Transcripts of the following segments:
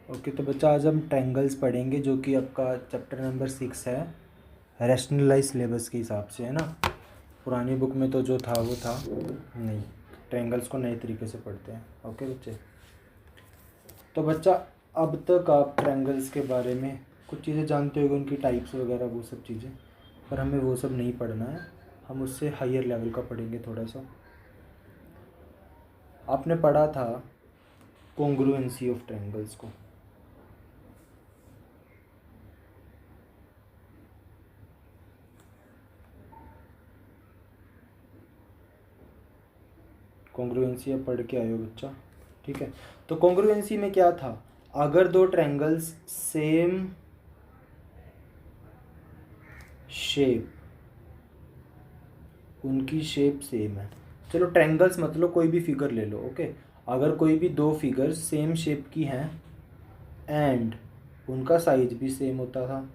Okay, तो बच्चा आज हम ट्रायंगल्स पढ़ेंगे जो कि आपका चैप्टर नंबर 6 है, रैशनलाइज सिलेबस के हिसाब से, है ना। पुरानी बुक में तो जो था वो था नहीं, ट्रायंगल्स को नए तरीके से पढ़ते हैं। ओके बच्चे, तो बच्चा अब तक आप ट्रायंगल्स के बारे में कुछ चीज़ें जानते होगे, उनकी टाइप्स वगैरह वो सब चीज़ें, पर हमें वो सब नहीं पढ़ना है, हम उससे हायर लेवल का पढ़ेंगे थोड़ा सा। आपने पढ़ा था कॉन्ग्रुएंसी ऑफ ट्रायंगल्स को, कॉन्ग्रुएंसी अब पढ़ के आए हो बच्चा, ठीक है। तो कॉन्ग्रुएंसी में क्या था, अगर दो ट्रायंगल्स सेम शेप, उनकी शेप सेम है, चलो ट्रायंगल्स मतलब कोई भी फिगर ले लो, ओके। अगर कोई भी दो फिगर सेम शेप की हैं एंड उनका साइज भी सेम होता था,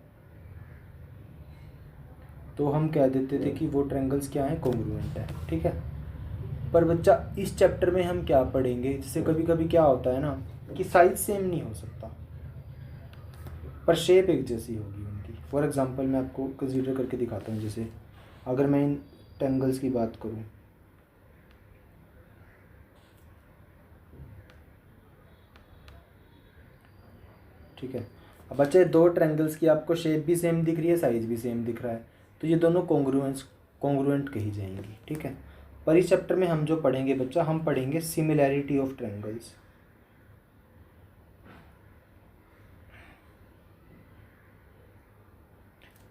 तो हम कह देते थे कि वो ट्रायंगल्स क्या हैं, कॉन्ग्रुएंट है, ठीक है। पर बच्चा इस चैप्टर में हम क्या पढ़ेंगे, जैसे कभी कभी क्या होता है ना कि साइज सेम नहीं हो सकता पर शेप एक जैसी होगी उनकी। फॉर एग्जांपल मैं आपको कंसीडर करके दिखाता हूँ, जैसे अगर मैं इन ट्रायंगल्स की बात करूँ, ठीक है। अब बच्चे दो ट्रायंगल्स की आपको शेप भी सेम दिख रही है, साइज भी सेम दिख रहा है, तो ये दोनों कॉन्ग्रुएंट कही जाएंगी, ठीक है। पर इस चैप्टर में हम जो पढ़ेंगे बच्चा, हम पढ़ेंगे सिमिलैरिटी ऑफ ट्रायंगल्स।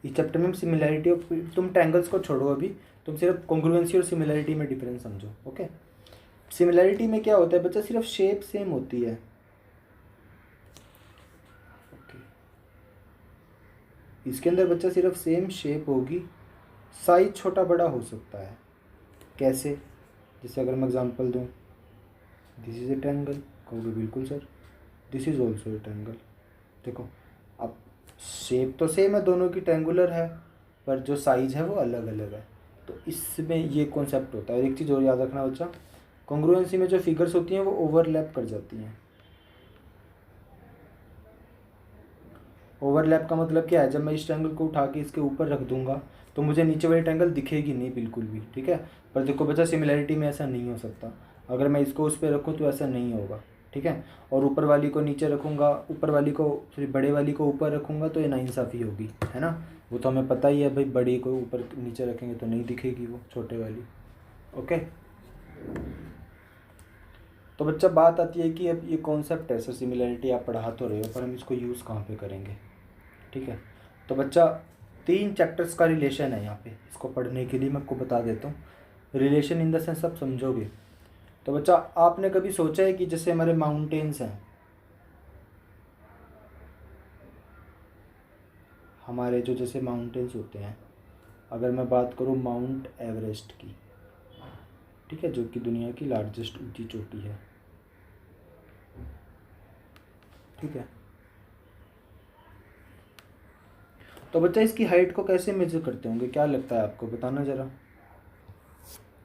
इस चैप्टर में हम सिमिलैरिटी ऑफ, तुम ट्रायंगल्स को छोड़ो अभी, तुम सिर्फ कॉन्ग्रुएंसी और सिमिलैरिटी में डिफरेंस समझो, ओके। सिमिलैरिटी में क्या होता है बच्चा, सिर्फ शेप सेम होती है, ओके। इसके अंदर बच्चा सिर्फ सेम शेप होगी, साइज छोटा बड़ा हो सकता है। कैसे, जैसे अगर मैं एग्जांपल दूं, दिस इज ए ट्रायंगल, कहोगे बिल्कुल sir, this is also a triangle. देखो, अब शेप तो सेम है, दोनों की ट्रायंगुलर है, पर जो साइज है वो अलग अलग है। तो इसमें ये कॉन्सेप्ट होता है। एक चीज़ और याद रखना बच्चा, कॉन्ग्रुएंसी में जो फिगर्स होती हैं वो ओवरलैप कर जाती हैं। ओवरलैप का मतलब क्या है, जब मैं इस ट्रायंगल को उठा के इसके ऊपर रख दूंगा तो मुझे नीचे वाली ट्रायंगल दिखेगी नहीं बिल्कुल भी, ठीक है। पर देखो बच्चा, सिमिलैरिटी में ऐसा नहीं हो सकता। अगर मैं इसको उस पर रखूँ तो ऐसा नहीं होगा, ठीक है। और ऊपर वाली को नीचे रखूँगा, ऊपर वाली को सॉरी बड़े वाली को ऊपर रखूँगा तो ये नाइंसाफ़ी होगी, है ना। वो तो हमें पता ही है भाई, बड़ी को ऊपर नीचे रखेंगे तो नहीं दिखेगी वो छोटे वाली, ओके। तो बच्चा बात आती है कि अब ये कॉन्सेप्ट है, सर सिमिलैरिटी आप पढ़ा तो रहे हो, पर हम इसको यूज़ कहाँ पे करेंगे, ठीक है। तो बच्चा 3 चैप्टर्स का रिलेशन है यहाँ पे, इसको पढ़ने के लिए मैं आपको बता देता हूँ। रिलेशन इन द सेंस आप समझोगे। तो बच्चा, आपने कभी सोचा है कि जैसे हमारे माउंटेन्स हैं, हमारे जो जैसे माउंटेन्स होते हैं, अगर मैं बात करूँ माउंट एवरेस्ट की, ठीक है, जो कि दुनिया की लार्जेस्ट ऊंची चोटी है, ठीक है। तो बच्चा इसकी हाइट को कैसे मेजर करते होंगे, क्या लगता है आपको, बताना ज़रा।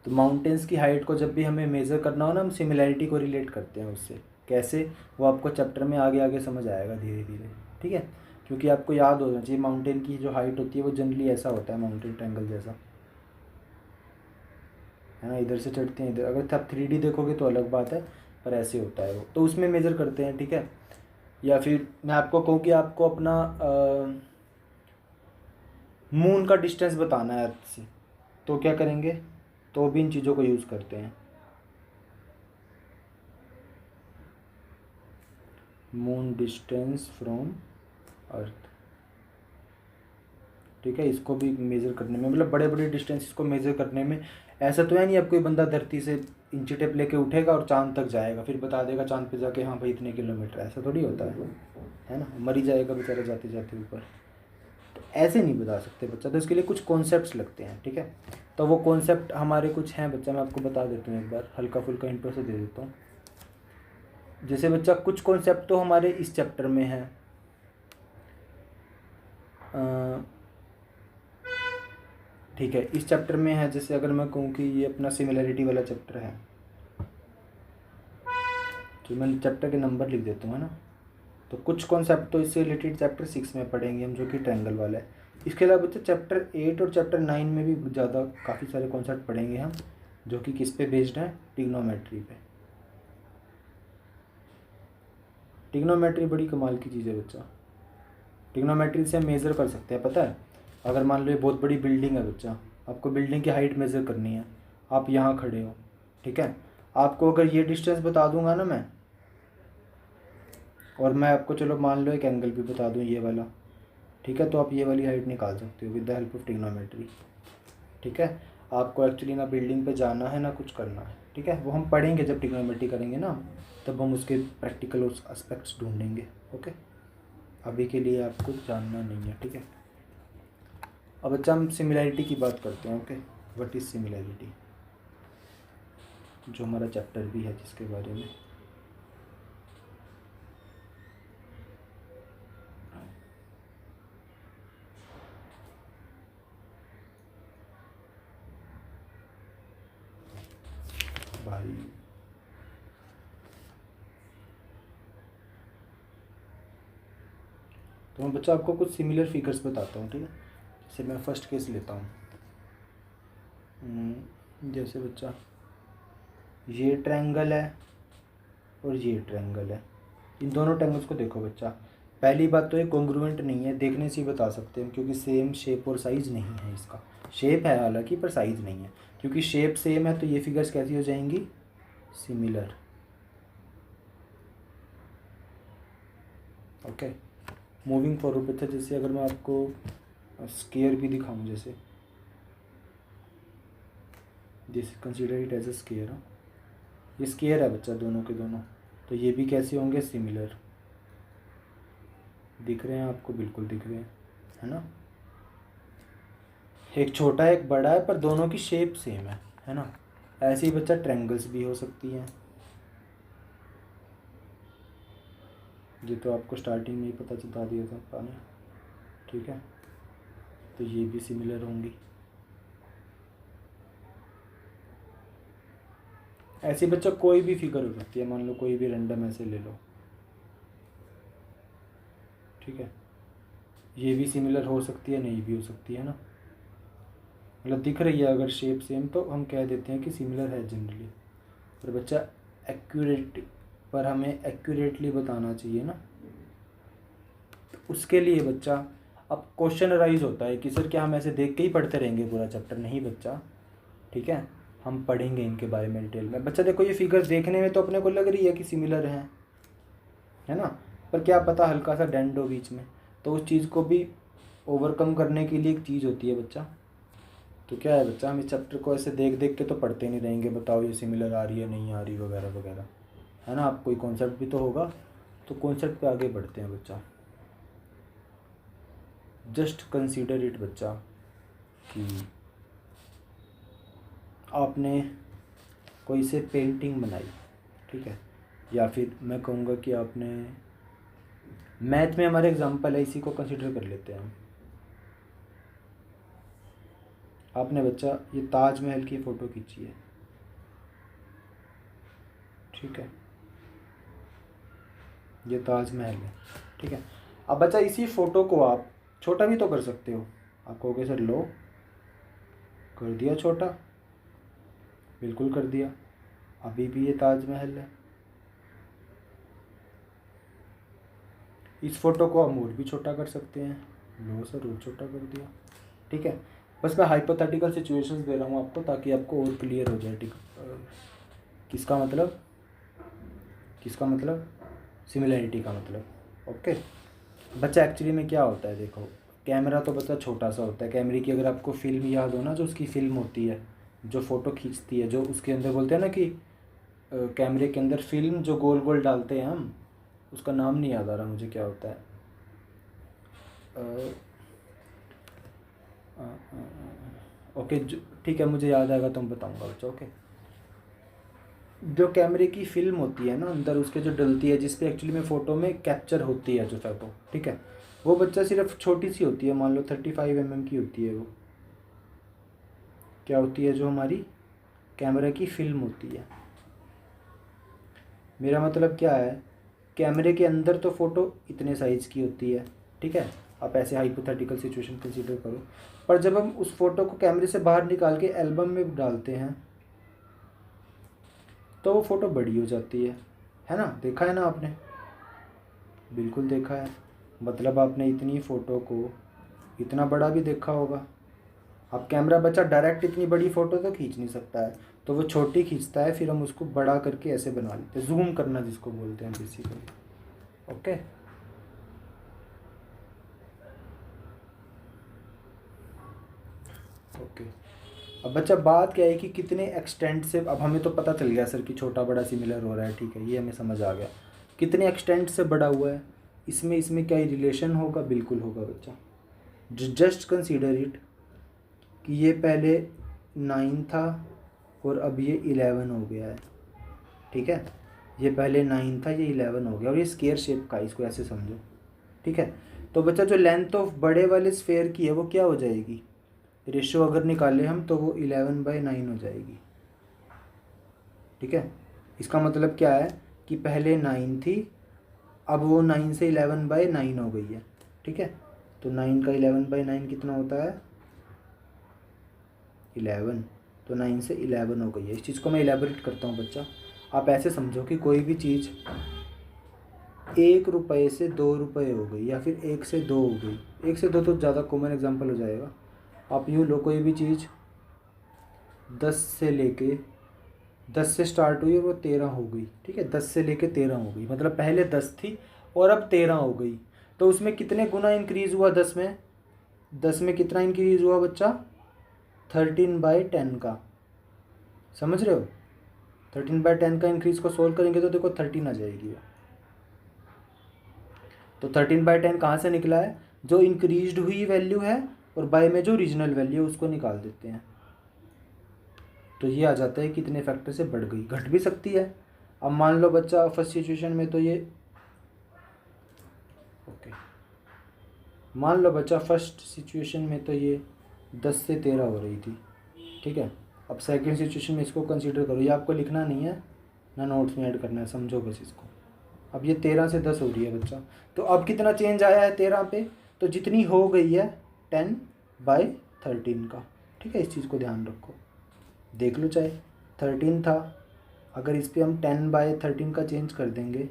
तो माउंटेन्स की हाइट को जब भी हमें मेज़र करना हो ना, हम सिमिलैरिटी को रिलेट करते हैं उससे। कैसे, वो आपको चैप्टर में आगे आगे समझ आएगा धीरे धीरे, ठीक है। क्योंकि आपको याद होना चाहिए, माउंटेन की जो हाइट होती है वो जनरली ऐसा होता है, माउंटेन ट्रायंगल जैसा, है ना। इधर से चढ़ते हैं इधर, अगर आप 3D देखोगे तो अलग बात है, पर ऐसे होता है वो, तो उसमें मेज़र करते हैं, ठीक है। या फिर मैं आपको कहूँ कि आपको अपना मून का डिस्टेंस बताना है अर्थ से, तो क्या करेंगे, तो भी इन चीज़ों को यूज़ करते हैं। मून डिस्टेंस फ्रॉम अर्थ, ठीक है। इसको भी मेज़र करने में, मतलब बड़े बड़े डिस्टेंस इसको मेज़र करने में, ऐसा तो है नहीं अब कोई बंदा धरती से इंची टेप लेके उठेगा और चांद तक जाएगा, फिर बता देगा चांद पे जाके हाँ भाई इतने किलोमीटर, ऐसा थोड़ी होता है ना। मर ही जाएगा बेचारा जाते जाते ऊपर, तो ऐसे नहीं बता सकते बच्चा। तो इसके लिए कुछ कॉन्सेप्ट्स लगते हैं, ठीक है। तो वो कॉन्सेप्ट हमारे कुछ हैं बच्चा, मैं आपको बता देता हूँ, एक बार हल्का फुल्का इंट्रो से दे देता हूँ। जैसे बच्चा, कुछ कॉन्सेप्ट तो हमारे इस चैप्टर में है, ठीक है, इस चैप्टर में है। जैसे अगर मैं कहूँ कि ये अपना सिमिलैरिटी वाला चैप्टर है, तो मैं चैप्टर के नंबर लिख देता हूँ, है ना। तो कुछ कॉन्सेप्ट तो इससे रिलेटेड चैप्टर 6 में पढ़ेंगे हम, जो कि ट्रायंगल वाला है। इसके अलावा बच्चे चैप्टर 8 और चैप्टर 9 में भी ज़्यादा काफ़ी सारे कॉन्सेप्ट पढ़ेंगे हम, जो कि किस पे बेस्ड है, ट्रिग्नोमेट्री पे। ट्रिग्नोमेट्री बड़ी कमाल की चीज़ है बच्चा। ट्रिग्नोमेट्री से हम मेज़र कर सकते हैं, पता है। अगर मान लो ये बहुत बड़ी बिल्डिंग है बच्चा, आपको बिल्डिंग की हाइट मेज़र करनी है, आप यहाँ खड़े हो, ठीक है। आपको अगर ये डिस्टेंस बता दूंगा ना मैं, और मैं आपको चलो मान लो एक एंगल भी बता दूँ ये वाला, ठीक है, तो आप ये वाली हाइट निकाल सकते हो with the help of trigonometry, ठीक है। आपको एक्चुअली ना बिल्डिंग पे जाना है ना कुछ करना है, ठीक है। वो हम पढ़ेंगे जब ट्रिग्नोमेट्री करेंगे ना, तब हम उसके प्रैक्टिकल एस्पेक्ट्स ढूंढेंगे, ओके। अभी के लिए आपको जानना नहीं है, ठीक है। अब बच्चा हम सिमिलैरिटी की बात करते हैं, ओके। व्हाट इज़ सिमिलैरिटी, जो हमारा चैप्टर भी है जिसके बारे में। भाई तो मैं बच्चा आपको कुछ सिमिलर फिगर्स बताता हूँ, ठीक है। जैसे मैं फर्स्ट केस लेता हूँ, जैसे बच्चा ये ट्रायंगल है और ये ट्रायंगल है। इन दोनों ट्रायंगल्स को देखो बच्चा, पहली बात तो ये कॉन्ग्रुएंट नहीं है, देखने से ही बता सकते हैं, क्योंकि सेम शेप और साइज़ नहीं है इसका। शेप है हालांकि, पर साइज़ नहीं है। क्योंकि शेप सेम है तो ये फिगर्स कैसी हो जाएंगी, सिमिलर, ओके। मूविंग फॉरवर्ड बच्चा, जैसे अगर मैं आपको स्केयर भी दिखाऊं, जैसे consider it as a square, ये स्केयर है बच्चा, दोनों के दोनों, तो ये भी कैसे होंगे, सिमिलर। दिख रहे हैं आपको, बिल्कुल दिख रहे हैं, है ना। एक छोटा है एक बड़ा है, पर दोनों की शेप सेम है ना। ऐसे ही बच्चा ट्रायंगल्स भी हो सकती हैं, ये तो आपको स्टार्टिंग में ही पता चला दिया था पाने, ठीक है। तो ये भी सिमिलर होंगी। ऐसे बच्चा कोई भी फिगर हो सकती है, मान लो कोई भी रैंडम ऐसे ले लो, ठीक है। ये भी सिमिलर हो सकती है, नहीं भी हो सकती है ना। मतलब दिख रही है अगर शेप सेम, तो हम कह देते हैं कि सिमिलर है जनरली। पर बच्चा एक्यूरेट, पर हमें एक्यूरेटली बताना चाहिए ना, तो उसके लिए बच्चा अब क्वेश्चन अराइज होता है कि सर क्या हम ऐसे देख के ही पढ़ते रहेंगे पूरा चैप्टर, नहीं बच्चा, ठीक है। हम पढ़ेंगे इनके बारे में डिटेल में। बच्चा देखो, ये फिगर्स देखने में तो अपने को लग रही है कि सिमिलर हैं, है ना, पर क्या पता हल्का सा डेंट हो बीच में, तो उस चीज़ को भी ओवरकम करने के लिए एक चीज़ होती है बच्चा। तो क्या है बच्चा, हम इस चैप्टर को ऐसे देख देख के तो पढ़ते नहीं रहेंगे, बताओ ये सिमिलर आ रही है नहीं आ रही वगैरह वगैरह, है ना। आप कोई कॉन्सेप्ट भी तो होगा, तो कॉन्सेप्ट पे आगे बढ़ते हैं बच्चा। जस्ट कंसीडर इट बच्चा कि आपने कोई से पेंटिंग बनाई, ठीक है, या फिर मैं कहूँगा कि आपने मैथ में, हमारे एग्जांपल है इसी को कंसीडर कर लेते हैं हम। आपने बच्चा ये ताजमहल की फ़ोटो खींची है, ठीक है, ये ताजमहल है, ठीक है। अब बच्चा इसी फ़ोटो को आप छोटा भी तो कर सकते हो। आप कहोगे सर लो, कर दिया छोटा, बिल्कुल कर दिया, अभी भी ये ताजमहल है। इस फ़ोटो को हम और भी छोटा कर सकते हैं, लो सर और छोटा कर दिया, ठीक है। बस मैं हाइपोथेटिकल सिचुएशंस दे रहा हूँ आपको, ताकि आपको और क्लियर हो जाए, ठीक। किसका मतलब, किसका मतलब, सिमिलैरिटी का मतलब, ओके। बच्चा एक्चुअली में क्या होता है, देखो कैमरा तो बच्चा छोटा सा होता है। कैमरे की अगर आपको फिल्म याद हो ना, जो उसकी फिल्म होती है जो फ़ोटो खींचती है, जो उसके अंदर बोलते हैं ना कि कैमरे के अंदर फिल्म जो गोल गोल डालते हैं हम, उसका नाम नहीं याद आ रहा मुझे, क्या होता है, ओके, जो ठीक है मुझे याद आएगा तो मैं बताऊँगा बच्चा, ओके। जो कैमरे की फिल्म होती है ना अंदर उसके, जो डलती है, जिस पे एक्चुअली में फ़ोटो में कैप्चर होती है जो फ़ोटो, ठीक है, वो बच्चा सिर्फ छोटी सी होती है, मान लो 35 mm की होती है वो। क्या होती है, जो हमारी कैमरा की फिल्म होती है। मेरा मतलब क्या है कैमरे के अंदर तो फ़ोटो इतने साइज़ की होती है, ठीक है, आप ऐसे हाइपोथेटिकल सिचुएशन कंसीडर करो। पर जब हम उस फ़ोटो को कैमरे से बाहर निकाल के एल्बम में डालते हैं तो वो फ़ोटो बड़ी हो जाती है ना। देखा है ना आपने, बिल्कुल देखा है। मतलब आपने इतनी फ़ोटो को इतना बड़ा भी देखा होगा। अब कैमरा बच्चा डायरेक्ट इतनी बड़ी फ़ोटो तो खींच नहीं सकता है, तो वो छोटी खींचता है, फिर हम उसको बड़ा करके ऐसे बना लेते हैं, जूम करना जिसको बोलते हैं बेसिकली। Okay, okay. अब बच्चा बात क्या है कि कितने एक्सटेंट से, अब हमें तो पता चल गया सर कि छोटा बड़ा सिमिलर हो रहा है, ठीक है, ये हमें समझ आ गया। कितने एक्सटेंट से बड़ा हुआ है, इसमें क्या रिलेशन होगा, बिल्कुल होगा बच्चा। जस्ट कंसीडर इट कि ये पहले 9 था और अब ये 11 हो गया है, ठीक है। ये पहले 9 था, ये 11 हो गया, और ये स्क्वायर शेप का, इसको ऐसे समझो, ठीक है। तो बच्चा जो लेंथ ऑफ बड़े वाले स्फेयर की है वो क्या हो जाएगी, रेशो अगर निकालें हम तो वो 11/9 हो जाएगी, ठीक है। इसका मतलब क्या है कि पहले 9 थी, अब वो 9 से 11/9 हो गई है, ठीक है। तो 9 का 11/9 कितना होता है, 11। तो 9 से 11 हो गई है। इस चीज़ को मैं इलेबोरेट करता हूँ बच्चा। आप ऐसे समझो कि कोई भी चीज़ 1 रुपये से 2 रुपये हो गई, या फिर 1 से 2 हो गई। 1 से 2 तो ज़्यादा कॉमन एग्जांपल हो जाएगा। आप यूँ लो, कोई भी चीज़ 10 से स्टार्ट हुई और वो 13 हो गई, ठीक है। 10 से लेके 13 हो गई, मतलब पहले 10 थी और अब 13 हो गई। तो उसमें कितने गुना इंक्रीज़ हुआ, 10 में कितना इंक्रीज़ हुआ बच्चा, 13/10 का। समझ रहे हो, 13/10 का इंक्रीज़ को सोल्व करेंगे तो देखो 13 आ जाएगी वो। तो 13/10 कहाँ से निकला है, जो इंक्रीज्ड हुई वैल्यू है और बाय में जो ओरिजिनल वैल्यू है उसको निकाल देते हैं। तो ये आ जाता है कितने फैक्टर से बढ़ गई, घट भी सकती है। अब मान लो बच्चा फर्स्ट सिचुएशन में तो ये, ओके, मान लो बच्चा फर्स्ट सिचुएशन में तो ये 10 से 13 हो रही थी, ठीक है। अब सेकंड सिचुएशन में इसको कंसीडर करो, ये आपको लिखना नहीं है ना, नोट्स में ऐड करना है, समझो बस इसको। अब ये 13 से 10 हो रही है बच्चा, तो अब कितना चेंज आया है 13 पे, तो जितनी हो गई है 10/13 का, ठीक है। इस चीज़ को ध्यान रखो, देख लो, चाहे 13 था, अगर इस पर हम 10/13 का चेंज कर देंगे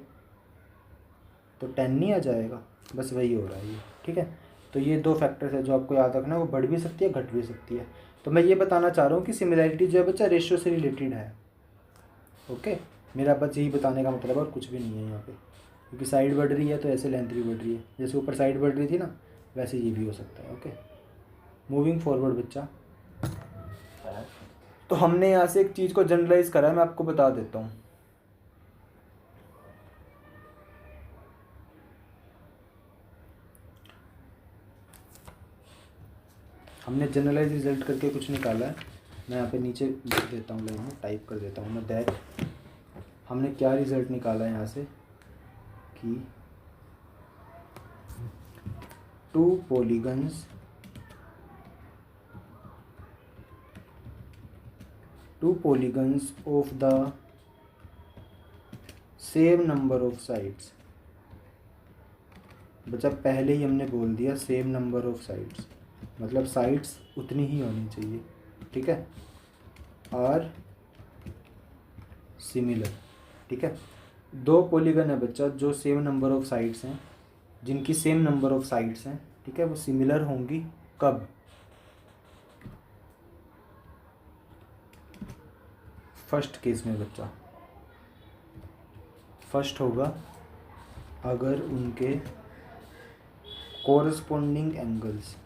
तो 10 नहीं आ जाएगा, बस वही हो रहा है ये, ठीक है। तो ये दो फैक्टर्स है जो आपको याद रखना है, वो बढ़ भी सकती है घट भी सकती है। तो मैं ये बताना चाह रहा हूँ कि सिमिलैरिटी जो है बच्चा रेशियो से रिलेटेड है, ओके। मेरा बस यही बताने का मतलब और कुछ भी नहीं है यहाँ पे, क्योंकि साइड बढ़ रही है तो ऐसे लेंथ भी बढ़ रही है, जैसे ऊपर साइड बढ़ रही थी ना, वैसे ये भी हो सकता है, ओके। मूविंग फॉरवर्ड बच्चा, तो हमने यहाँ से एक चीज़ को जनरलाइज करा है, मैं आपको बता देता हूँ। हमने जनरलाइज रिजल्ट करके कुछ निकाला है, मैं यहाँ पे नीचे लिख देता हूँ, लाइन में टाइप कर देता हूँ मैं, दैट हमने क्या रिजल्ट निकाला है यहाँ से कि to polygons of the same number of sides। बच्चा पहले ही हमने बोल दिया सेम नंबर ऑफ साइड्स, मतलब साइड्स उतनी ही होनी चाहिए, ठीक है, आर सिमिलर, ठीक है। दो पॉलीगन है बच्चा जो सेम नंबर ऑफ साइड्स हैं, जिनकी सेम नंबर ऑफ साइड्स हैं, ठीक है, वो सिमिलर होंगी कब, फर्स्ट केस में बच्चा। फर्स्ट होगा अगर उनके कोरस्पोंडिंग एंगल्स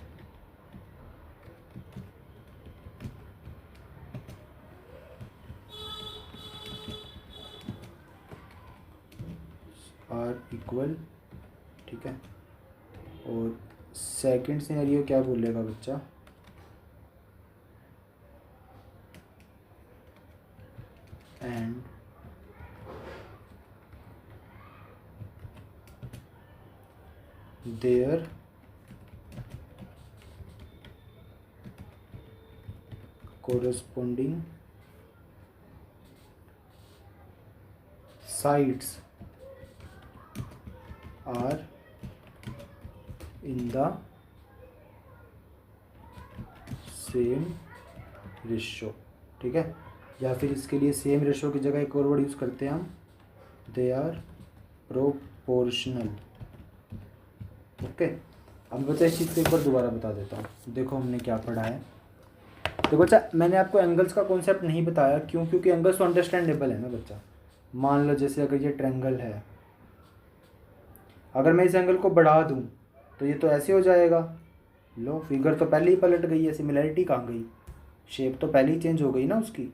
आर इक्वल, ठीक है। और सेकंड सिनेरियो क्या बोलेगा बच्चा, and there corresponding sides are in the same ratio, ठीक है। या फिर इसके लिए सेम रेशो की जगह एक और वर्ड यूज़ करते हैं हम, दे आर प्रोपोर्शनल। ओके, अब बच्चा इस चीज़ को एक बार दोबारा बता देता हूँ। देखो हमने क्या पढ़ा है। तो बच्चा मैंने आपको एंगल्स का कॉन्सेप्ट नहीं बताया, क्यों? क्योंकि एंगल्स तो अंडरस्टैंडेबल है ना बच्चा। मान लो जैसे अगर ये ट्रायंगल है, अगर मैं इस एंगल को बढ़ा दूँ तो ये तो ऐसे हो जाएगा। लो, फिगर तो पहले ही पलट गई है, सिमिलैरिटी कहाँ गई? शेप तो पहले ही चेंज हो गई ना उसकी।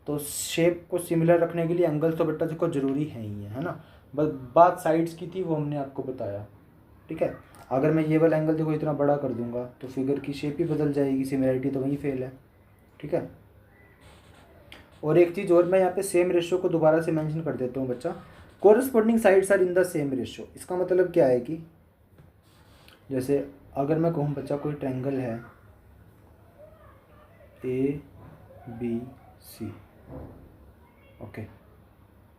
तो शेप को सिमिलर रखने के लिए एंगल्स तो बेटा देखो ज़रूरी है ही है ना। बस बात साइड्स की थी, वो हमने आपको बताया, ठीक है। अगर मैं ये वाला एंगल देखो इतना बड़ा कर दूंगा तो फिगर की शेप ही बदल जाएगी, सिमिलैरिटी तो वहीं फेल है, ठीक है। और एक चीज़ और, मैं यहाँ पे सेम रेशो को दोबारा से मेंशन कर देता हूँ बच्चा। Corresponding sides are in the same ratio. इसका मतलब क्या है कि जैसे अगर मैं कहूँ बच्चा कोई ट्रायंगल है ABC, ओके,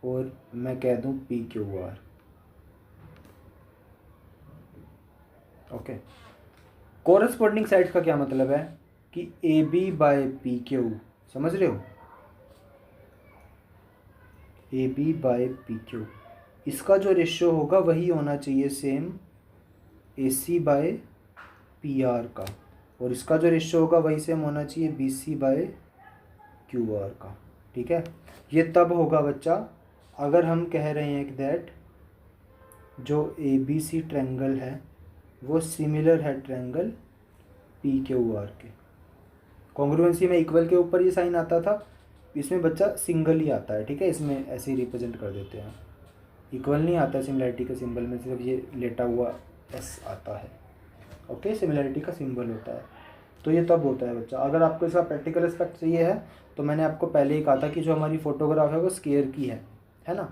और मैं कह दूँ PQR, ओके। कोरस्पॉन्डिंग साइड्स का क्या मतलब है कि AB/PQ, समझ रहे हो? AB/PQ, इसका जो रेशियो होगा वही होना चाहिए सेम AC/PR का, और इसका जो रेशियो होगा वही सेम होना चाहिए BC/QR का, ठीक है। ये तब होगा बच्चा अगर हम कह रहे हैं कि दैट जो ABC ट्रायंगल है वो सिमिलर है ट्रायंगल PQR के। कॉन्ग्रुएंसी में इक्वल के ऊपर ये साइन आता था, इसमें बच्चा सिंगल ही आता है, ठीक है। इसमें ऐसे ही रिप्रेजेंट कर देते हैं, इक्वल नहीं आता सिमिलैरिटी के सिंबल में, सिर्फ ये लेटा हुआ S आता है, ओके, सिमिलैरिटी का सिंबल होता है। तो ये तब होता है बच्चा। अगर आपको इसका प्रैक्टिकल एस्पेक्ट चाहिए है तो मैंने आपको पहले ही कहा था कि जो हमारी फ़ोटोग्राफ है वो स्क्वायर की है ना।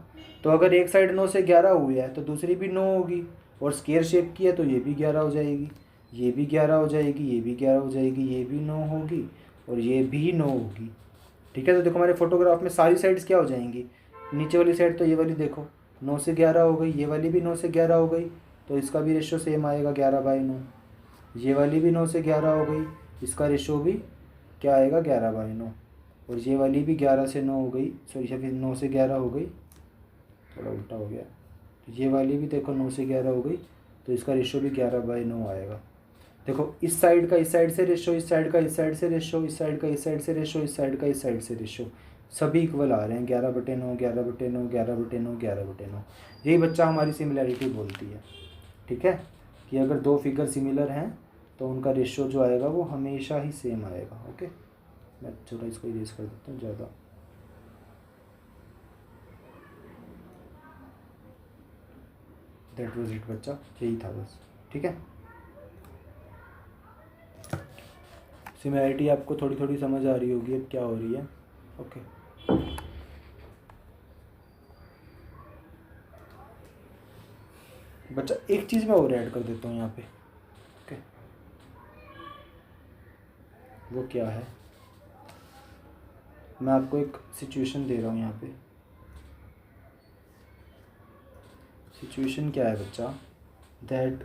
तो अगर एक साइड 9 से 11 हुई है तो दूसरी भी 9 होगी, और स्क्वायर शेप की है तो ये भी 11 हो जाएगी, ये भी 11 हो जाएगी, ये भी 11 हो जाएगी, ये भी 9 होगी और ये भी 9 होगी, ठीक है। तो देखो हमारे फोटोग्राफ में सारी साइड्स क्या हो जाएंगी, नीचे वाली साइड तो ये वाली देखो 9 से 11 हो गई, ये वाली भी 9 से 11 हो गई, तो इसका भी रेशो सेम आएगा 11/9। ये वाली भी 9 से 11 हो गई, इसका रेशो भी क्या आएगा 11/9। और ये वाली भी 11 से 9 हो गई, सॉरी या फिर 9 से 11 हो गई, थोड़ा उल्टा हो गया। तो ये वाली भी देखो 9 से 11 हो गई, तो इसका रेशो भी 11/9 आएगा। देखो इस साइड का इस साइड से रेशो, इस साइड का इस साइड से रेशो, इस साइड का इस साइड से रेशो, इस साइड का इस साइड से रेशो, सभी इक्वल आ रहे हैं 11/9, 11/9, 11/9, 11/9। यही बच्चा हमारी सिमिलैरिटी बोलती है, ठीक है, कि अगर दो फिगर सिमिलर हैं तो उनका रेशो जो आएगा वो हमेशा ही सेम आएगा, ओके। मैं थोड़ा इसको इरेज कर देता हूँ ज़्यादा। दैट वाज इट बच्चा, यही था बस, ठीक है। सिमिलैरिटी आपको थोड़ी थोड़ी समझ आ रही होगी अब क्या हो रही है, ओके। बच्चा एक चीज़ मैं और ऐड कर देता हूँ यहाँ पे, ओके। वो क्या है, मैं आपको एक सिचुएशन दे रहा हूँ यहाँ पे। सिचुएशन क्या है बच्चा, दैट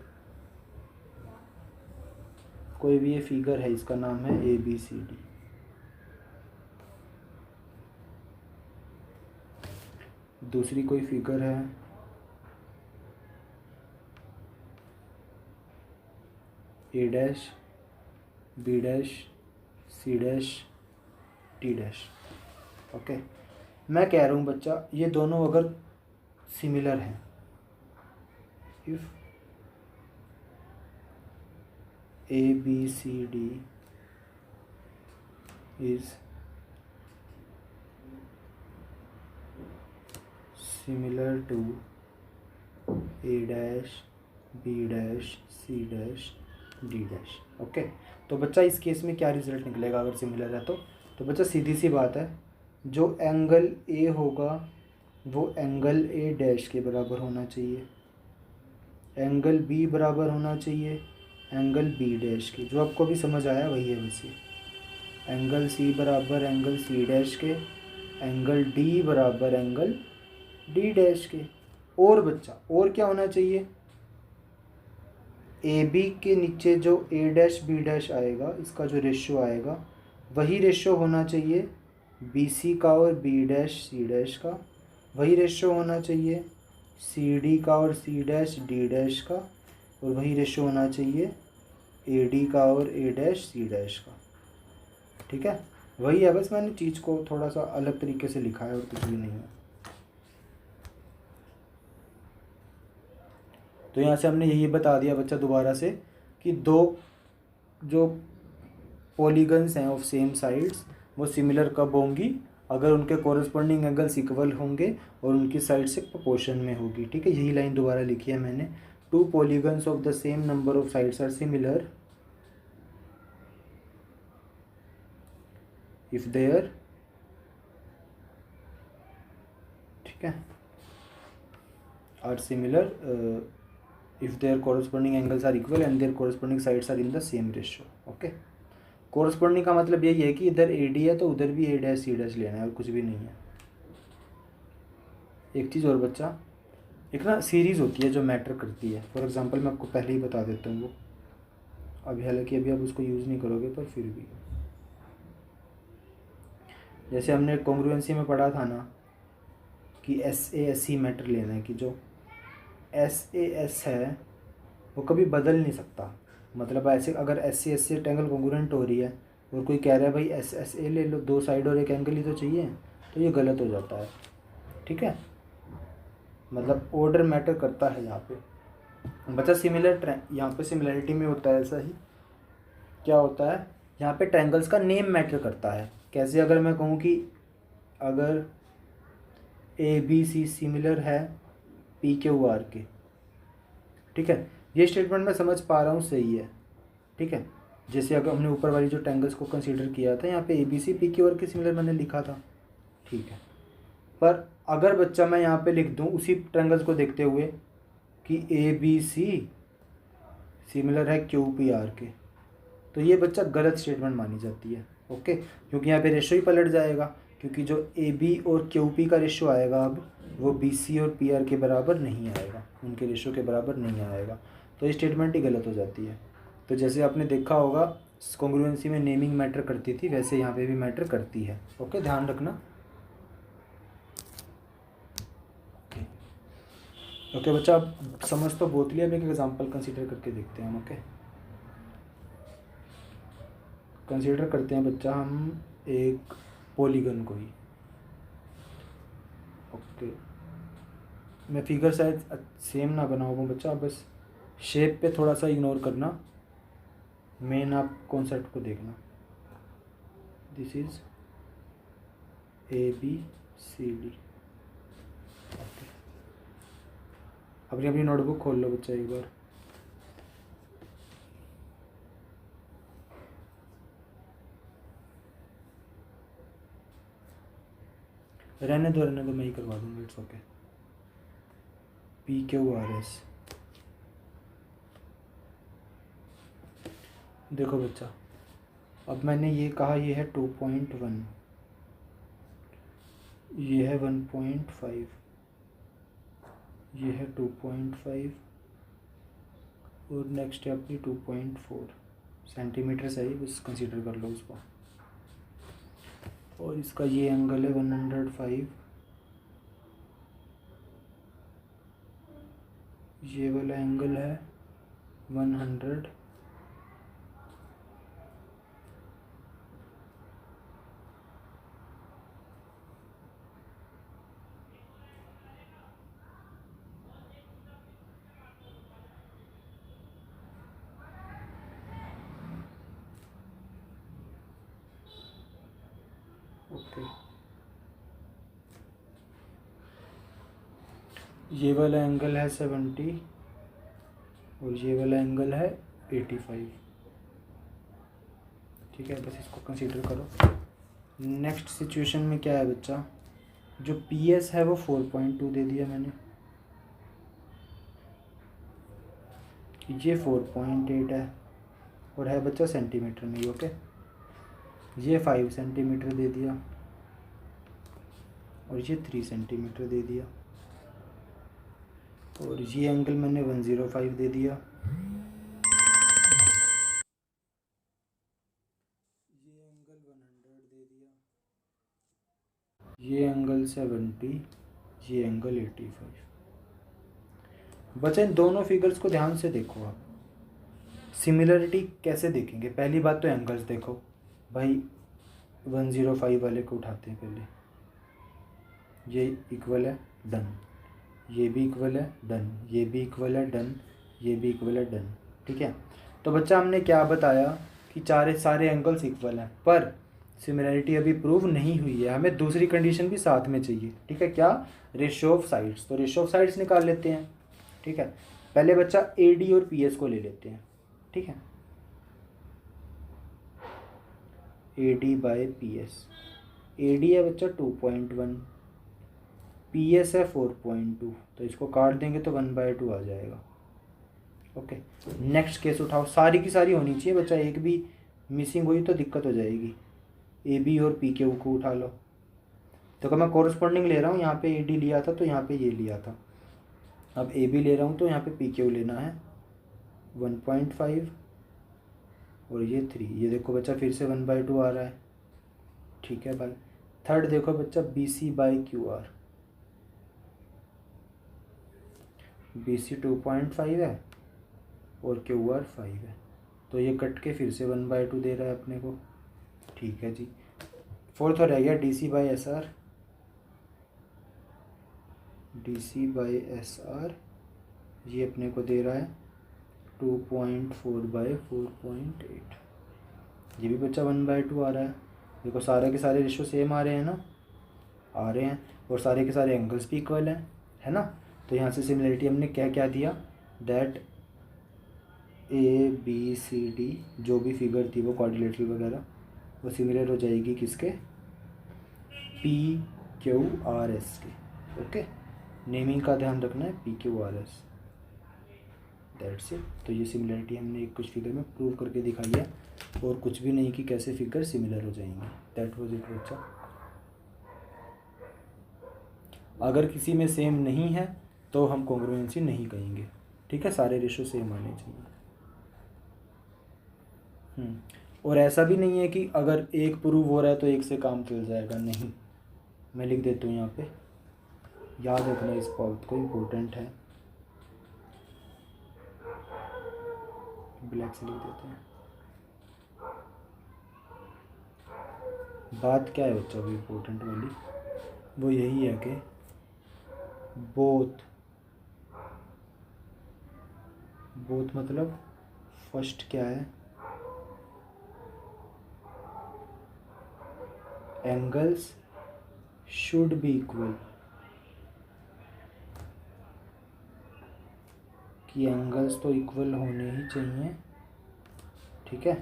कोई भी ये फिगर है, इसका नाम है ABCD। दूसरी कोई फिगर है A', B', C', T', okay. मैं कह रहा हूँ बच्चा ये दोनों अगर सिमिलर हैं, if ABCD is similar to A', B', C', D', okay. तो बच्चा इस केस में क्या रिजल्ट निकलेगा अगर सिमिलर है तो बच्चा सीधी सी बात है, जो एंगल A होगा वो एंगल A' के बराबर होना चाहिए, एंगल B बराबर होना चाहिए एंगल B' के। जो आपको भी समझ आया वही है वैसे, एंगल C बराबर एंगल C' के, एंगल D बराबर एंगल D' के। और बच्चा और क्या होना चाहिए, ए बी के नीचे जो ए डैश बी डैश आएगा, इसका जो रेशो आएगा वही रेशो होना चाहिए बी सी का और बी डैश सी डैश का, वही रेशो होना चाहिए सी डी का और सी डैश डी डैश का, और वही रेशो होना चाहिए ए डी का और ए डैश सी डैश का। ठीक है, वही है, बस मैंने चीज़ को थोड़ा सा अलग तरीके से लिखा है और कुछ भी नहीं है। तो यहाँ से हमने यही बता दिया बच्चा दोबारा से कि दो जो पॉलीगन्स हैं ऑफ सेम साइड्स वो सिमिलर कब होंगी, अगर उनके कॉरस्पॉन्डिंग एंगल्स इक्वल होंगे और उनकी साइड से प्रोपोर्शन में होगी। ठीक है, यही लाइन दोबारा लिखी है मैंने। Two polygons of the same number of sides are similar if there, ठीक है, are similar if their corresponding angles are equal and their corresponding sides are in the same ratio। Okay, corresponding का मतलब यही है कि इधर AD है तो उधर भी A डैश C डैश लेना है और कुछ भी नहीं है। एक चीज़ और बच्चा, एक ना सीरीज़ होती है जो मैटर करती है। फॉर एग्जांपल मैं आपको पहले ही बता देता हूँ वो, अभी हालांकि अभी आप उसको यूज़ नहीं करोगे पर फिर भी, जैसे हमने कॉन्ग्रुएंसी में पढ़ा था ना कि SASC मैटर लेना है, कि जो SAS है वो कभी बदल नहीं सकता। मतलब ऐसे अगर SC एंगल कॉन्ग्रुएंट हो रही है और कोई कह रहा है भाई SSA ले लो, दो साइड और एक एंगल ही तो चाहिए, तो ये गलत हो जाता है। ठीक है, मतलब ऑर्डर मैटर करता है यहाँ पे बच्चा। सिमिलर यहाँ पे सिमिलरिटी में होता है ऐसा ही, क्या होता है यहाँ पे ट्रायंगल्स का नेम मैटर करता है। कैसे, अगर मैं कहूँ कि अगर ABC सिमिलर है PQR के, ठीक है, ये स्टेटमेंट मैं समझ पा रहा हूँ सही है। ठीक है, जैसे अगर हमने ऊपर वाली जो ट्रायंगल्स को कंसीडर किया था, यहाँ पे ABC PQR के सिमिलर मैंने लिखा था। ठीक है, पर अगर बच्चा मैं यहाँ पे लिख दूँ उसी ट्रायंगल्स को देखते हुए कि ABC सिमिलर है QPR के, तो ये बच्चा गलत स्टेटमेंट मानी जाती है। ओके, क्योंकि यहाँ पे रेशो ही पलट जाएगा, क्योंकि जो AB और QP का रेशो आएगा अब वो BC और PR के बराबर नहीं आएगा, उनके रेशो के बराबर नहीं आएगा, तो ये स्टेटमेंट ही गलत हो जाती है। तो जैसे आपने देखा होगा कॉन्ग्रुएंसी में नेमिंग मैटर करती थी, वैसे यहाँ पे भी मैटर करती है। ओके, ध्यान रखना। ओके बच्चा, अब समझ तो बहुत लिया, अब एक एग्जाम्पल कंसिडर करके देखते हैं हम। ओके, कंसिडर करते हैं बच्चा हम एक पॉलीगन को ही। ओके, मैं फिगर शायद सेम ना बनाऊँ बच्चा, बस शेप पे थोड़ा सा इग्नोर करना, मेन आप कॉन्सेप्ट को देखना। This is ABCD। ओके, अपनी अपनी नोटबुक खोल लो बच्चा एक बार। रहने दो मैं ही करवा दूँगा, इट्स ओके। PQRS, देखो बच्चा, अब मैंने ये कहा ये है 2.1, ये है 1.5, ये है 2.5 और नेक्स्ट है अपनी 2.4 सेंटीमीटर सही, बस कंसीडर कर लो उसको। और इसका ये एंगल है 105, ये वाला एंगल है 100, ओके, ये वाला एंगल है 70 और ये वाला एंगल है 85। ठीक है, बस इसको कंसीडर करो। नेक्स्ट सिचुएशन में क्या है बच्चा, जो PS है वो 4.2 दे दिया मैंने, ये 4.8 है और है बच्चा सेंटीमीटर में। ओके, ये 5 सेंटीमीटर दे दिया और ये 3 सेंटीमीटर दे दिया, और ये एंगल मैंने 105 दे दिया 170, ये एंगल 85। बच्चे इन दोनों फिगर्स को ध्यान से देखो आप। सिमिलरिटी कैसे देखेंगे? पहली बात तो एंगल्स देखो भाई, 105 वाले को उठाते हैं पहले, ये इक्वल है, डन। ये भी इक्वल है, डन। ये भी इक्वल है, डन। ये भी इक्वल है, डन। ठीक है। तो बच्चा हमने क्या बताया कि सारे एंगल्स इक्वल हैं, पर सिमिलरिटी अभी प्रूव नहीं हुई है, हमें दूसरी कंडीशन भी साथ में चाहिए। ठीक है, क्या? Ratio of sides. तो रेशियो ऑफ साइड्स निकाल लेते हैं। ठीक है, पहले बच्चा AD और PS को ले लेते हैं। ठीक है, AD बाय PS। AD है बच्चा 2.1, PS है 4.2, तो इसको काट देंगे तो 1/2 आ जाएगा। ओके, नेक्स्ट केस उठाओ। सारी की सारी होनी चाहिए बच्चा, एक भी मिसिंग हुई तो दिक्कत हो जाएगी। AB और PQ को उठा लो। तो मैं कोरस्पॉन्डिंग ले रहा हूँ, यहाँ पे AD लिया था तो यहाँ पे ये लिया था। अब AB ले रहा हूँ तो यहाँ पे PQ लेना है 1.5 और ये 3। ये देखो बच्चा फिर से 1/2 आ रहा है। ठीक है भाई। थर्ड देखो बच्चा BC बाई QR। BC 2.5 है और QR 5 है, तो ये कट के फिर से 1/2 दे रहा है अपने को। ठीक है जी। फोर्थ हो रह गया DC by SR। DC by SR ये अपने को दे रहा है 2.4/4.8। ये भी बच्चा 1/2 आ रहा है। देखो सारे के सारे रेशो सेम आ रहे हैं ना, आ रहे हैं, और सारे के सारे एंगल्स भी इक्वल हैं, है ना। तो यहाँ से सिमिलरिटी हमने क्या क्या दिया, दैट ABCD जो भी फिगर थी वो क्वाड्रिलेटरल वगैरह, वो सिमिलर हो जाएगी किसके? PQRS के। ओके, नेमिंग का ध्यान रखना है, PQRS, दैट्स इट। तो ये सिमिलरिटी हमने कुछ फिगर में प्रूव करके दिखाई है, और कुछ भी नहीं कि कैसे फिगर सिमिलर हो जाएंगे। दैट वाज इट बच्चा। अगर किसी में सेम नहीं है तो हम कॉन्ग्रुएंसी नहीं कहेंगे। ठीक है, सारे रेशो सेम आने चाहिए। और ऐसा भी नहीं है कि अगर एक प्रूव हो रहा है तो एक से काम चल जाएगा, नहीं। मैं लिख देता हूँ यहाँ पे, याद रखना इस बात को, इम्पोर्टेंट है। ब्लैक से लिख देते हैं। बात क्या है बच्चा वो इम्पोर्टेंट वाली? वो यही है कि बोथ मतलब फर्स्ट क्या है, एंगल्स शुड बी इक्वल, कि एंगल्स तो इक्वल होने ही चाहिए। ठीक है,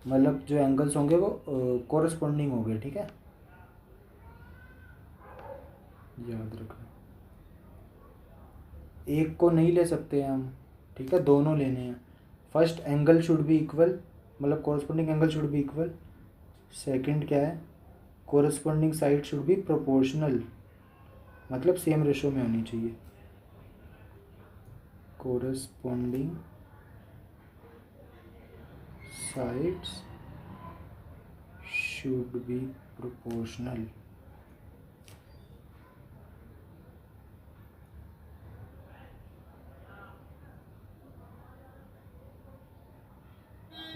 मतलब जो एंगल्स होंगे वो कोरस्पॉन्डिंग होंगे। ठीक है, याद रखना, एक को नहीं ले सकते हैं हम। ठीक है, दोनों लेने हैं। First angle should be equal, मतलब corresponding angle should be equal. Second क्या है, corresponding side should be proportional, मतलब सेम रेशो में होनी चाहिए। Corresponding sides should be proportional.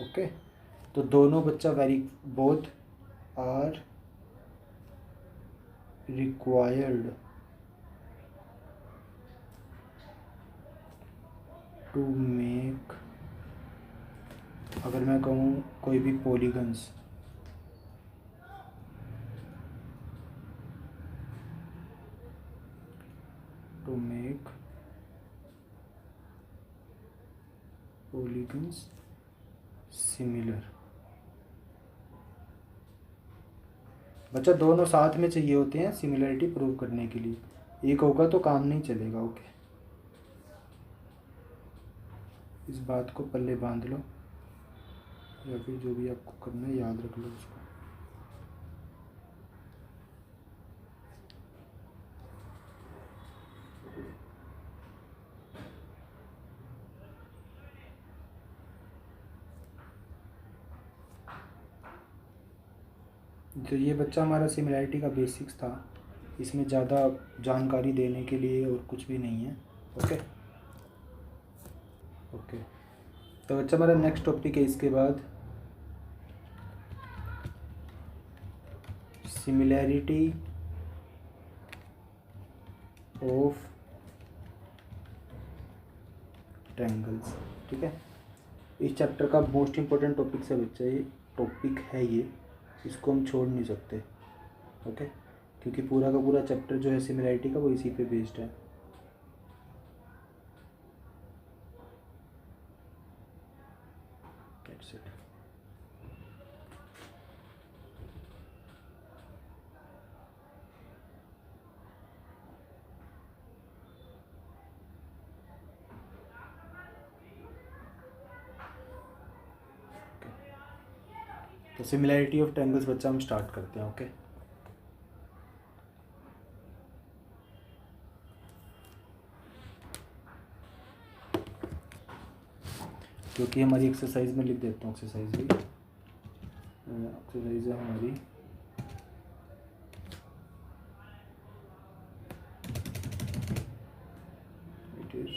Okay, तो दोनों बच्चा both are required to make, अगर मैं कहूँ कोई भी polygons, to make polygons similar. बच्चा दोनों साथ में चाहिए होते हैं सिमिलरिटी प्रूव करने के लिए, एक होगा तो काम नहीं चलेगा। ओके, इस बात को पल्ले बांध लो, या फिर जो भी आपको करना है याद रख लो उसको। तो ये बच्चा हमारा सिमिलरिटी का बेसिक्स था। इसमें ज़्यादा जानकारी देने के लिए और कुछ भी नहीं है। Okay okay. तो अच्छा, हमारा नेक्स्ट टॉपिक है इसके बाद सिमिलैरिटी ऑफ ट्रायंगल्स। ठीक है, इस चैप्टर का मोस्ट इम्पोर्टेंट टॉपिक से बच्चा ये टॉपिक है, ये इसको हम छोड़ नहीं सकते। ओके, क्योंकि पूरा का पूरा चैप्टर जो है सिमिलैरिटी का वो इसी पे बेस्ड है। That's it. तो सिमिलैरिटी ऑफ ट्रायंगल्स बच्चा हम स्टार्ट करते हैं। ओके, क्योंकि हमारी एक्सरसाइज में लिख देता हूँ, एक्सरसाइज है हमारी it is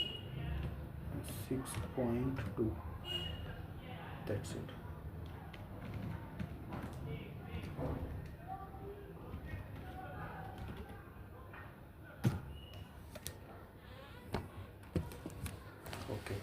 6.2। That's it. Okay,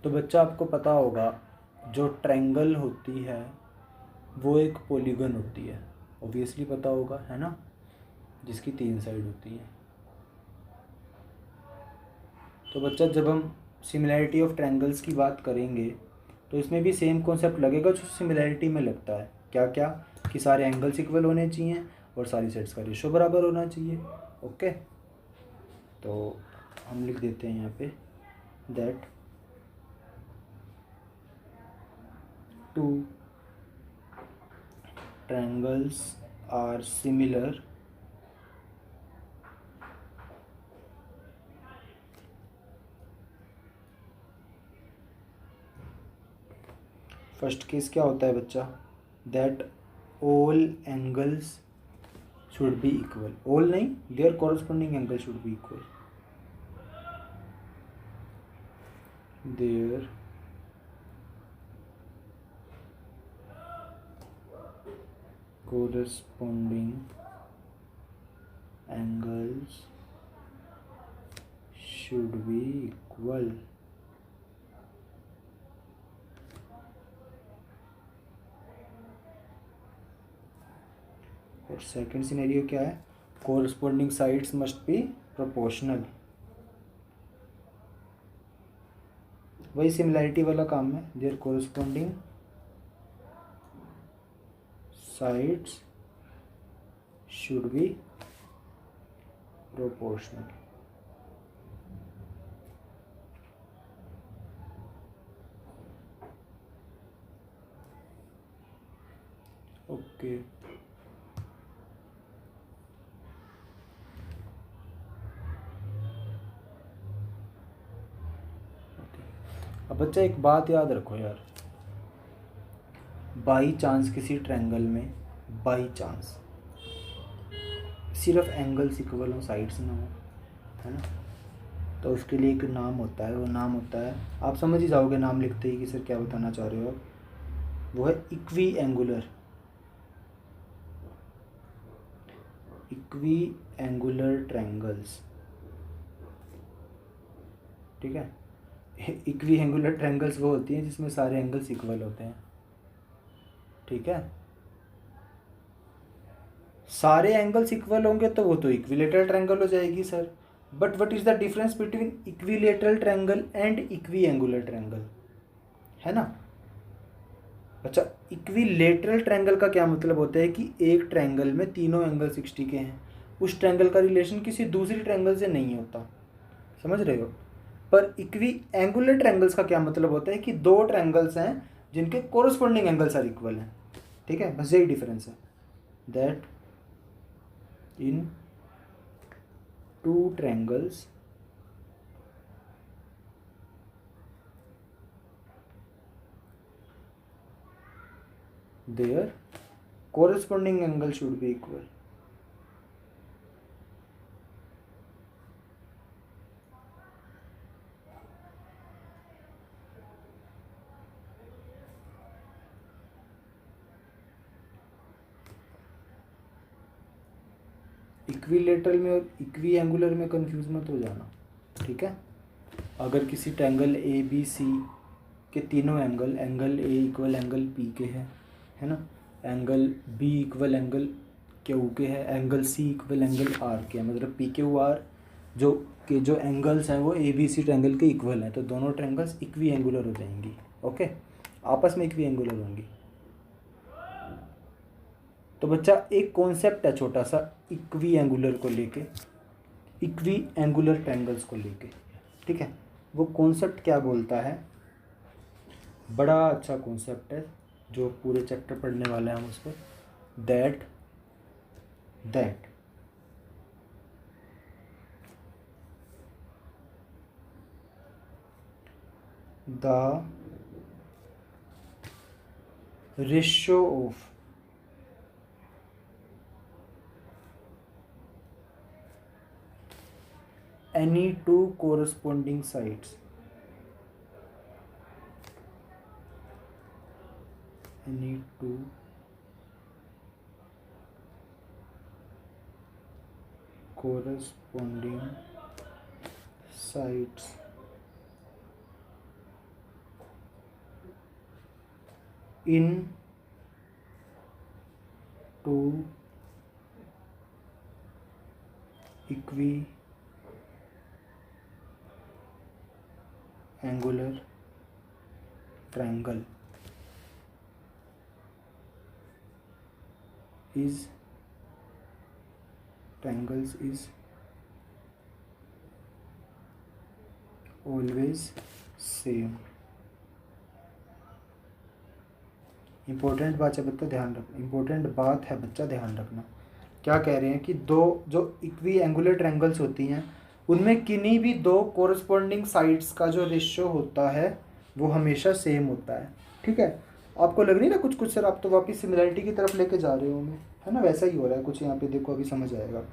तो बच्चा आपको पता होगा जो ट्रायंगल होती है वो एक पॉलीगन होती है, ऑब्वियसली पता होगा, है ना, जिसकी 3 साइड होती है। तो बच्चा जब हम सिमिलैरिटी ऑफ ट्रायंगल्स की बात करेंगे तो इसमें भी सेम कॉन्सेप्ट लगेगा जो सिमिलैरिटी में लगता है। क्या क्या, कि सारे एंगल्स इक्वल होने चाहिए और सारी साइड्स का रेशो बराबर होना चाहिए। ओके, तो हम लिख देते हैं यहाँ पे that two triangles are similar first case क्या होता है बच्चा, that all angles should be equal. All नहीं, their corresponding angle should be equal. Their corresponding angles should be equal। और सेकंड सिनेरियो क्या है, corresponding sides must be proportional। वही similarity वाला काम है, their corresponding sides should be proportional। Okay, अब बच्चा एक बात याद रखो यार, बाई चांस किसी ट्रायंगल में बाई चांस सिर्फ एंगल्स इक्वल हो, साइड्स ना हो, है ना, तो उसके लिए एक नाम होता है, वो नाम होता है, आप समझ ही जाओगे नाम लिखते ही कि सर क्या बताना चाह रहे हो आप, वो है equi angular. Equi angular triangles. ठीक है, इक्वी एंगुलर ट्रायंगल्स वो होती हैं जिसमें सारे एंगल्स इक्वल होते हैं। ठीक है, सारे एंगल्स इक्वल होंगे तो वो तो इक्विलेटरल ट्रायंगल हो जाएगी sir. But what is the difference between equilateral triangle and equi angular triangle, है ना। अच्छा, इक्विलेटरल ट्रायंगल का क्या मतलब होता है कि एक ट्रायंगल में तीनों एंगल 60 के हैं, उस ट्रायंगल का रिलेशन किसी दूसरी ट्रायंगल से नहीं होता, समझ रहे हो। पर इक्वी एंगुलर ट्रायंगल्स का क्या मतलब होता है कि दो ट्रायंगल्स हैं जिनके कोरस्पॉन्डिंग एंगल्स आर इक्वल हैं, ठीक है, बस यही डिफरेंस है। That in two triangles their corresponding angle should be equal. Equilateral में और इक्वी एंगुलर में कंफ्यूज मत हो जाना, ठीक है। अगर किसी ट्रायंगल ए बी सी के तीनों angle A equal angle P के है ना, angle B equal angle Q के है, angle C equal angle R के है, मतलब पी क्यू आर जो एंगल्स हैं वो ए बी सी ट्रायंगल के इक्वल हैं, तो दोनों ट्रायंगल्स इक्वी एंगुलर हो जाएंगी, ओके, आपस में इक्वी एंगुलर होंगी। तो बच्चा एक कॉन्सेप्ट है छोटा सा इक्वी एंगुलर को लेके, इक्वी एंगुलर ट्रायंगल्स को लेके, ठीक है। वो कॉन्सेप्ट क्या बोलता है, बड़ा अच्छा कॉन्सेप्ट है जो पूरे चैप्टर पढ़ने वाले हैं हम उस पर। That the ratio of any two corresponding sides in two equi angular triangle is always same। Important बात है बच्चा, ध्यान रखना, इम्पोर्टेंट बात है बच्चा, ध्यान रखना। क्या कह रहे हैं कि दो जो इक्वी एंगुलर ट्रायंगल्स होती हैं उनमें किन्हीं भी दो कोरस्पॉन्डिंग साइड्स का जो रेशियो होता है वो हमेशा सेम होता है, ठीक है। आपको लग रही ना कुछ कुछ सर, आप तो वापस सिमिलरिटी की तरफ लेके जा रहे होंगे, है ना, वैसा ही हो रहा है कुछ यहाँ पे, देखो अभी समझ आएगा।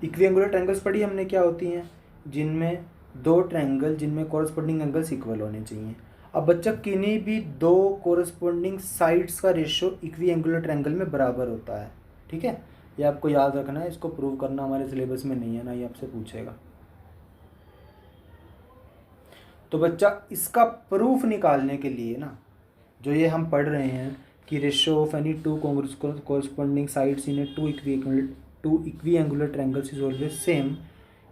इक्वी एंगुलर ट्रायंगल्स पढ़ी हमने, क्या होती हैं, जिनमें दो ट्रायंगल जिनमें कोरस्पॉन्डिंग एंगल्स इक्वल होने चाहिए। अब बच्चा किन्हीं भी दो कोरस्पॉन्डिंग साइड्स का रेशियो इक्वी एंगुलर ट्रायंगल में बराबर होता है, ठीक है। ये आपको याद रखना है, इसको प्रूव करना हमारे सिलेबस में नहीं है, ना ये आपसे पूछेगा। तो बच्चा इसका प्रूफ निकालने के लिए ना, जो ये हम पढ़ रहे हैं कि ratio of any two corresponding sides in a two equiangular triangles is always same,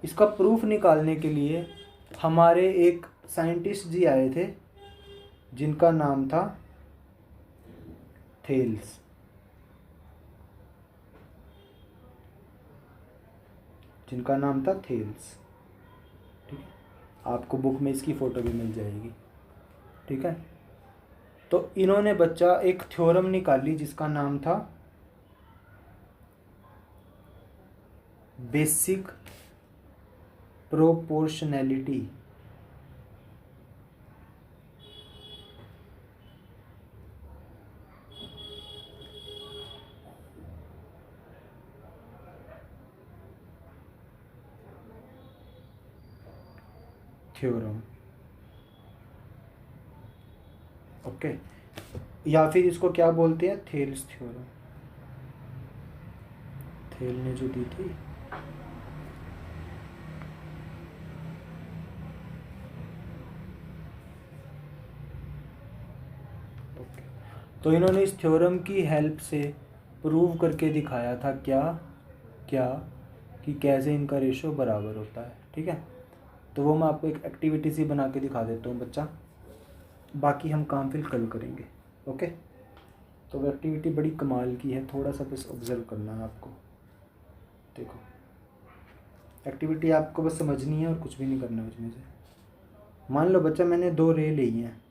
इसका प्रूफ निकालने के लिए हमारे एक साइंटिस्ट जी आए थे जिनका नाम था थेल्स, जिनका नाम था थेल्स, ठीक है। आपको बुक में इसकी फ़ोटो भी मिल जाएगी, ठीक है। तो इन्होंने बच्चा एक थ्योरम निकाली जिसका नाम था बेसिक प्रोपोर्शनैलिटी। थ्योरम, ओके, या फिर इसको क्या बोलते हैं, थेल्स थ्योरम। थेल ने जो दी थी, ओके, तो इन्होंने इस थ्योरम की हेल्प से प्रूव करके दिखाया था क्या क्या कि कैसे इनका रेशियो बराबर होता है, ठीक है। तो वो मैं आपको एक एक्टिविटी सी बना के दिखा देता हूँ बच्चा, बाकी हम काम फिर कल करेंगे, ओके। तो वो एक्टिविटी बड़ी कमाल की है, थोड़ा सा बस ऑब्जर्व करना है आपको। देखो एक्टिविटी आपको बस समझनी है और कुछ भी नहीं करना है उसमें से। मान लो बच्चा मैंने 2 रे ली हैं,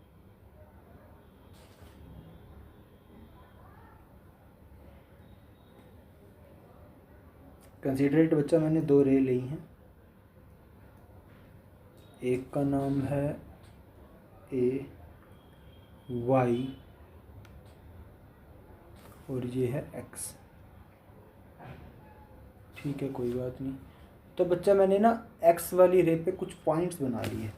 कंसीडरेट बच्चा मैंने 2 रे ली हैं। एक का नाम है ए वाई और ये है एक्स। ठीक है, कोई बात नहीं। तो बच्चा मैंने ना एक्स वाली रे पे कुछ पॉइंट्स बना लिए।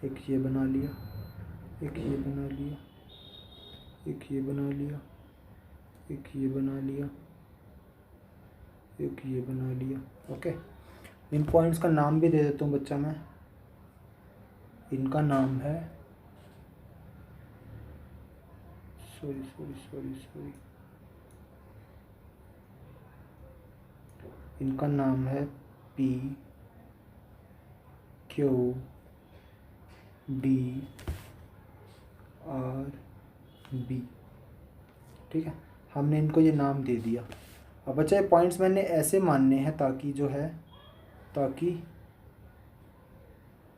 एक ये बना लिया, एक ये बना लिया, एक ये बना लिया, एक ये बना लिया, एक ये बना लिया। ओके, इन पॉइंट्स का नाम भी दे देता हूँ बच्चा मैं। इनका नाम है सॉरी इनका नाम है P Q D R B. ठीक है, हमने इनको ये नाम दे दिया। अब बच्चा ये पॉइंट्स मैंने ऐसे मानने हैं ताकि जो है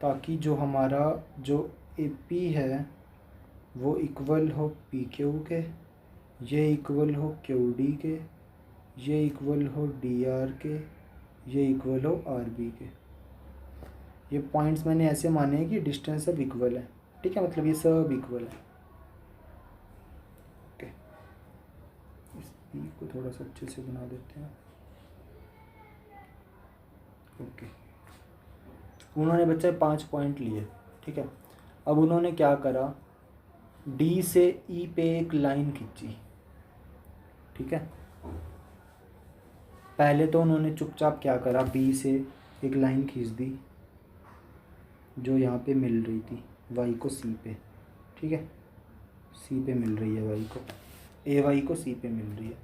ताकि जो हमारा जो ए पी है वो इक्वल हो पी क्यू के, ये इक्वल हो क्यू डी के, ये इक्वल हो डी आर के, ये इक्वल हो आर बी के। ये पॉइंट्स मैंने ऐसे माने हैं कि डिस्टेंस सब इक्वल है। ठीक है, मतलब ये सब इक्वल है। ओके, इस पी को थोड़ा सा अच्छे से बना देते हैं। ओके, उन्होंने बच्चे 5 पॉइंट लिए। ठीक है, अब उन्होंने क्या करा, डी से ई पे एक लाइन खींची। ठीक है, पहले तो उन्होंने चुपचाप क्या करा, बी से एक लाइन खींच दी जो यहाँ पे मिल रही थी वाई को सी पे। ठीक है, सी पे मिल रही है वाई को, ए वाई को सी पे मिल रही है।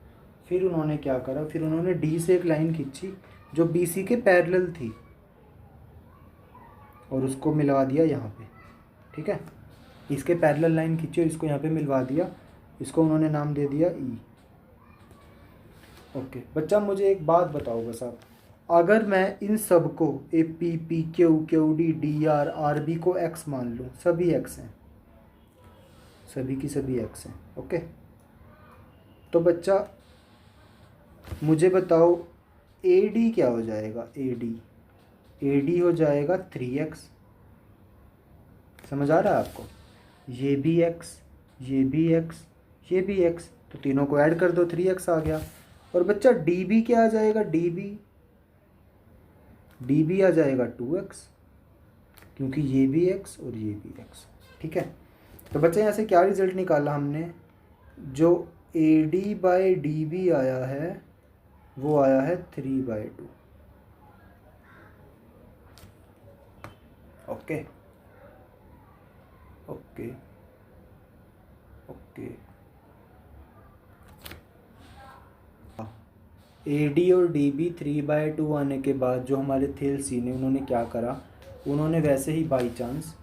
फिर उन्होंने क्या करा, फिर उन्होंने डी से एक लाइन खींची जो बी सी के पैरेलल थी और उसको मिलवा दिया यहाँ पे। ठीक है, इसके पैरेलल लाइन खींची और इसको यहाँ पे मिलवा दिया। इसको उन्होंने नाम दे दिया ई। ओके बच्चा, मुझे एक बात बताओ बस आप, अगर मैं इन सब को A P P Q Q D D R R B को एक्स मान लूँ, सभी एक्स हैं, सभी की सभी एक्स हैं। ओके, तो बच्चा मुझे बताओ ए डी क्या हो जाएगा। ए डी हो जाएगा 3x। समझ आ रहा है आपको, ये भी x, ये भी x, ये भी x, तो तीनों को ऐड कर दो, 3x आ गया। और बच्चा डी बी क्या आ जाएगा, डी बी आ जाएगा 2x, क्योंकि ये भी x और ये भी x। ठीक है, तो बच्चा यहाँ से क्या रिजल्ट निकाला हमने, जो A D by D B आया है वो आया है 3/2। Okay okay okay, A D और डी बी 3/2 आने के बाद जो हमारे थेल्सी ने उन्होंने क्या करा, उन्होंने वैसे ही बाई चांस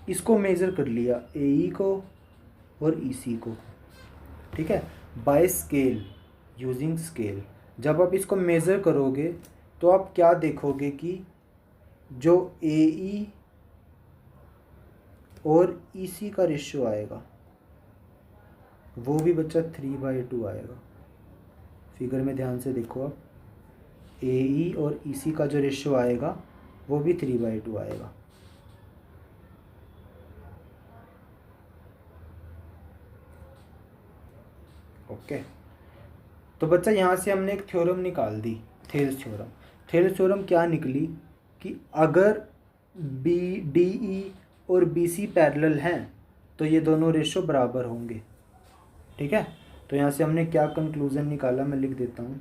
इसको मेज़र कर लिया, ए ई को और ई सी को। ठीक है, बाय स्केल, यूजिंग स्केल। जब आप इसको मेज़र करोगे तो आप क्या देखोगे कि जो ए ई और ई सी का रेशियो आएगा वो भी बच्चा 3/2 आएगा। फिगर में ध्यान से देखो आप, ए ई और ई सी का जो रेशियो आएगा वो भी 3/2 आएगा। ओके, तो बच्चा यहाँ से हमने एक थ्योरम निकाल दी, थेल्स थ्योरम। थेल्स थ्योरम क्या निकली कि अगर बी डी ई और बी सी पैरेलल हैं तो ये दोनों रेशियो बराबर होंगे। ठीक है, तो यहाँ से हमने क्या कंक्लूज़न निकाला, मैं लिख देता हूँ।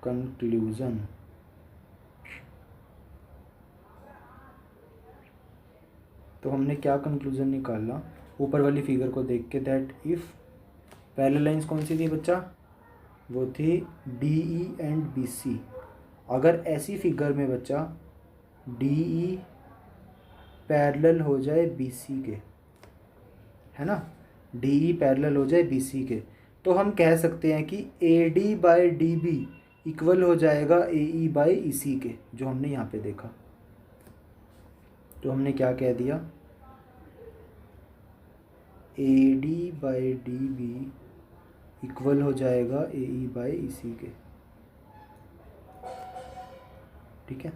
कंक्लूज़न, तो हमने क्या कंक्लूज़न निकाला ऊपर वाली फिगर को देख के, दैट इफ़ पैरेलल लाइंस कौन सी थी बच्चा, वो थी D E and B C. अगर ऐसी फिगर में बच्चा डी ई पैरेलल हो जाए बी सी के, है ना, DE पैरेलल हो जाए BC के, तो हम कह सकते हैं कि AD बाई DB इक्वल हो जाएगा AE बाई EC के, जो हमने यहाँ पे देखा। तो हमने क्या कह दिया, AD बाई DB इक्वल हो जाएगा AE बाई EC के। ठीक है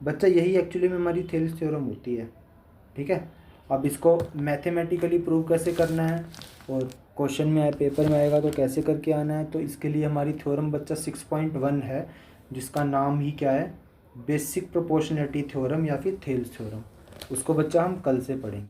बच्चा, यही एक्चुअली में हमारी थेल्स थ्योरम होती है। ठीक है, अब इसको मैथमेटिकली प्रूव कैसे करना है और क्वेश्चन में पेपर में आएगा तो कैसे करके आना है, तो इसके लिए हमारी थ्योरम बच्चा 6.1 है, जिसका नाम ही क्या है, बेसिक प्रोपोर्शनैलिटी थ्योरम या फिर थेल्स थ्योरम। उसको बच्चा हम कल से पढ़ेंगे।